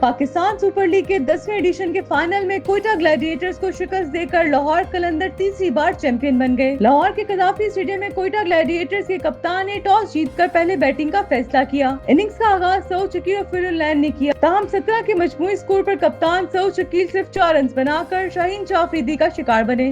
Pakistan super league के 10वें addition के फाइनल में कोयटा ग्लैडिएटर्स को शिकस्त देकर लाहौर कलंदर तीसरी बार चैंपियन बन गए। लाहौर के कदाफी स्टेडियम में कोयटा ग्लैडिएटर्स के कप्तान ने टॉस जीतकर पहले बैटिंग का फैसला किया। इनिंग्स का आगाज सऊद शकील और फिरोलैंड ने किया। ताहम 17 के मजमूई स्कोर पर कप्तान सऊद शकील सिर्फ 4 रन बनाकर शाहीन शाह अफरीदी का शिकार बने।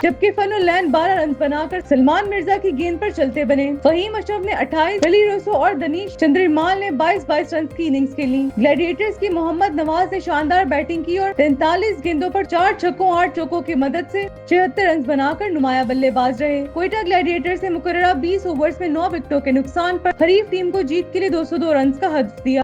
जबकि फिरोलैंड 12 रन बनाकर सलमान मिर्जा की गेंद पर चलते बने। फहीम अशरफ ने 28, अली रोसो और दनीश चंद्रिमाल ने 22 रन की इनिंग्स खेली। ग्लैडिएटर्स की मोहम्मद नवाज ने शानदार बैटिंग की और 43 गेंदों पर 4 छक्कों 8 चौकों की मदद से 76 रन बनाकर नुमाया बल्लेबाज रहे। कोयटा ग्लैडिएटर्स ने मुकर्ररा 20 ओवर्स में 9 विकेटों के नुकसान पर हरीफ टीम को जीत के लिए 202 रन का हदफ दिया।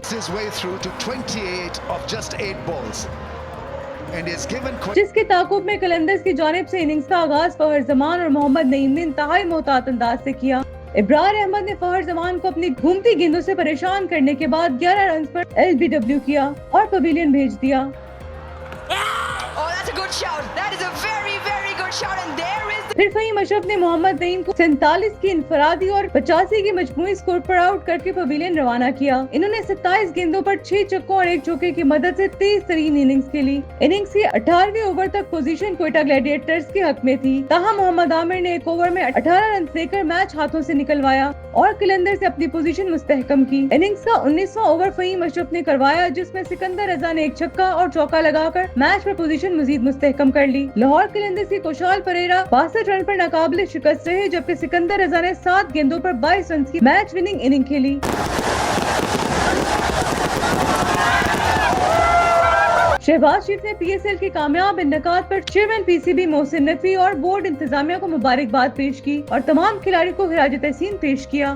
जिसके ताकुब में कलंदर्स की जानिब से इनिंग्स का आगाज फहर जमान और मोहम्मद नईम ने इंतहाई मोहतात अंदाज से किया। इब्रार अहमद ने फहर जमान को अपनी घूमती गेंदों से परेशान करने के बाद 11 रन पर LBW किया और पवेलियन भेज दिया। फिर फहीम अशरफ ने मोहम्मद नईम को 47 की इनफरादी और 85 की मजमूई स्कोर पर आउट करके पवेलियन रवाना किया। इन्होंने 27 गेंदों पर 6 छक्कों और 1 चौके की मदद से तेज तरीन इनिंग्स खेली। इनिंग्स की 18वें ओवर तक पोजीशन कोयटा ग्लैडिएटर्स के हक में थी। ताहम मोहम्मद आमिर ने एक ओवर में 18 रन देकर मैच हाथों से निकलवाया और कलंदर से अपनी पोजीशन मुस्तहकम की। इनिंग्स का 19वां ओवर फहीम अशरफ ने करवाया, जिसमें सिकंदर रजा ने एक छक्का और चौका लगाकर मैच पर पोजीशन मजीद मुस्तहकम कर ली। लाहौर कलंदर्स की कुशाल परेरा 62 रन पर नाकाबिले शिकस्त रहे, जबकि सिकंदर रजा ने 7 गेंदों पर 22 रन की मैच विनिंग इनिंग खेली। शहबाज शरीफ ने PSL के कामयाब इन्नकाद पर चेयरमैन PCB मोहसिन नकवी और बोर्ड इंतजामिया को मुबारकबाद पेश की और तमाम खिलाड़ियों को खिराज तहसीन पेश किया।